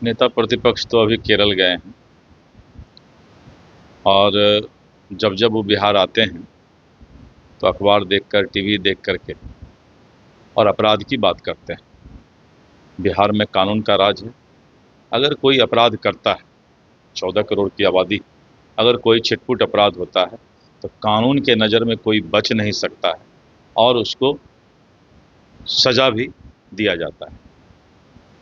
नेता प्रतिपक्ष तो अभी केरल गए हैं और जब जब वो बिहार आते हैं तो अखबार देखकर, टीवी देख करके और अपराध की बात करते हैं। बिहार में कानून का राज है। अगर कोई अपराध करता है, 14 करोड़ की आबादी, अगर कोई छिटपुट अपराध होता है तो कानून के नज़र में कोई बच नहीं सकता है और उसको सजा भी दिया जाता है।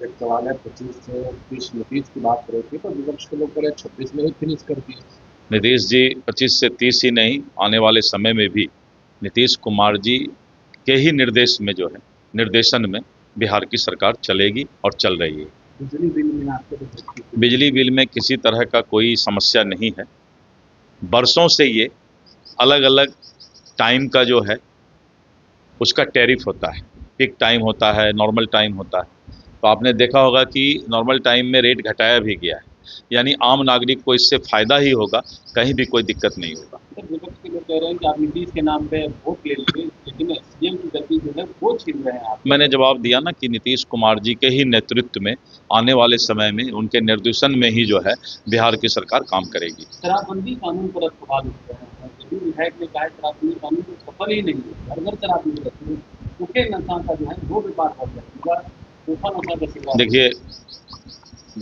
एक सवाल है 25 से 30 नीतीश की बात करें थी तो विपक्ष के लोग कह रहे 26 में ही फिनिश कर दिए। नीतीश जी 25 से 30 ही नहीं, आने वाले समय में भी नीतीश कुमार जी के ही निर्देश में जो है, निर्देशन में बिहार की सरकार चलेगी और चल रही है। बिजली बिल में आपको तो बिजली बिल में किसी तरह का कोई समस्या नहीं है। बरसों से ये अलग अलग टाइम का जो है उसका टैरिफ होता है। पीक टाइम होता है, नॉर्मल टाइम होता है। तो आपने देखा होगा कि नॉर्मल टाइम में रेट घटाया भी गया है, यानी आम नागरिक को इससे फ़ायदा ही होगा, कहीं भी कोई दिक्कत नहीं होगा। सर विपक्ष के लोग कह रहे हैं कि आप नीतीश के नाम पे वोट ले लेंगे लेकिन सीएम की गति जो है वो छीन रहे हैं आप। मैंने जवाब दिया ना कि नीतीश कुमार जी के ही नेतृत्व में आने वाले समय में, उनके निर्देशन में ही जो है बिहार की सरकार काम करेगी। शराबबंदी कानून पर अब सवाल उठ रहे हैं। जदयू विधायक ने कहा शराबबंदी कानून तो सफल ही नहीं है, घर घर शराब मिल रही है, सूखे नशा का जो है वो व्यापार बढ़ जाएगा, सूखा नशा का शिकार। देखिए,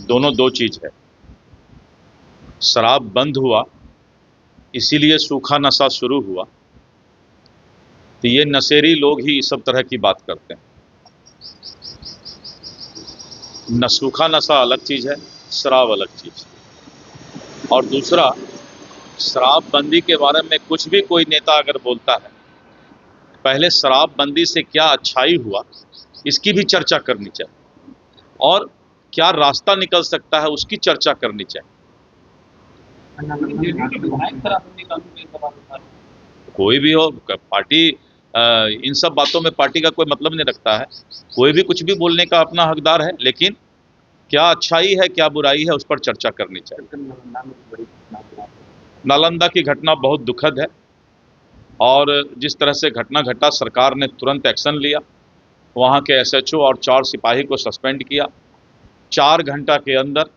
दोनों दो चीज़ है। शराब बंद हुआ इसीलिए सूखा नशा शुरू हुआ, तो ये नशेड़ी लोग ही इस सब तरह की बात करते हैं। न सूखा नशा अलग चीज़ है, शराब अलग चीज़ है। और दूसरा, शराबबंदी के बारे में कुछ भी कोई नेता अगर बोलता है, पहले शराबबंदी से क्या अच्छाई हुआ इसकी भी चर्चा करनी चाहिए और क्या रास्ता निकल सकता है उसकी चर्चा करनी चाहिए। कोई भी हो पार्टी, इन सब बातों में पार्टी का कोई मतलब नहीं रखता है। कोई भी कुछ भी बोलने का अपना हकदार है, लेकिन क्या अच्छाई है क्या बुराई है उस पर चर्चा करनी चाहिए। नालंदा की घटना बहुत दुखद है और जिस तरह से घटना घटा, सरकार ने तुरंत एक्शन लिया। वहाँ के एसएचओ और 4 सिपाही को सस्पेंड किया। 4 घंटा के अंदर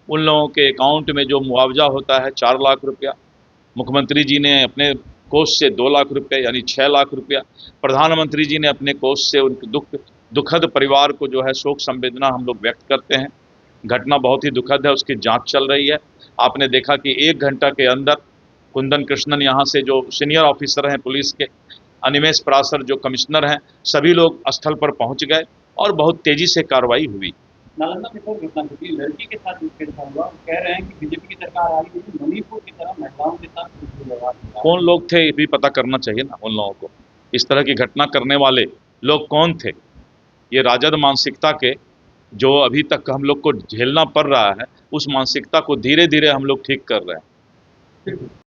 उन लोगों के अकाउंट में जो मुआवजा होता है 4 लाख रुपया, मुख्यमंत्री जी ने अपने कोष से 2 लाख रुपये यानी 6 लाख रुपया, प्रधानमंत्री जी ने अपने कोष से उनके दुखद परिवार को जो है शोक संवेदना हम लोग व्यक्त करते हैं। घटना बहुत ही दुखद है, उसकी जांच चल रही है। आपने देखा कि 1 घंटा के अंदर कुंदन कृष्णन यहाँ से जो सीनियर ऑफिसर हैं पुलिस के, अनिमेष पराशर जो कमिश्नर हैं, सभी लोग स्थल पर पहुँच गए और बहुत तेज़ी से कार्रवाई हुई। नालंदा में कोई घटना घटी, लड़की के साथ छेड़छाड़ हुआ, कह रहे हैं कि बीजेपी की सरकार आई है मणिपुर की तरह महिलाओं के साथ। कौन लोग थे ये भी पता करना चाहिए ना उन लोगों को। इस तरह की घटना करने वाले लोग कौन थे? ये राजद मानसिकता के जो अभी तक हम लोग को झेलना पड़ रहा है, उस मानसिकता को धीरे धीरे हम लोग ठीक कर रहे हैं।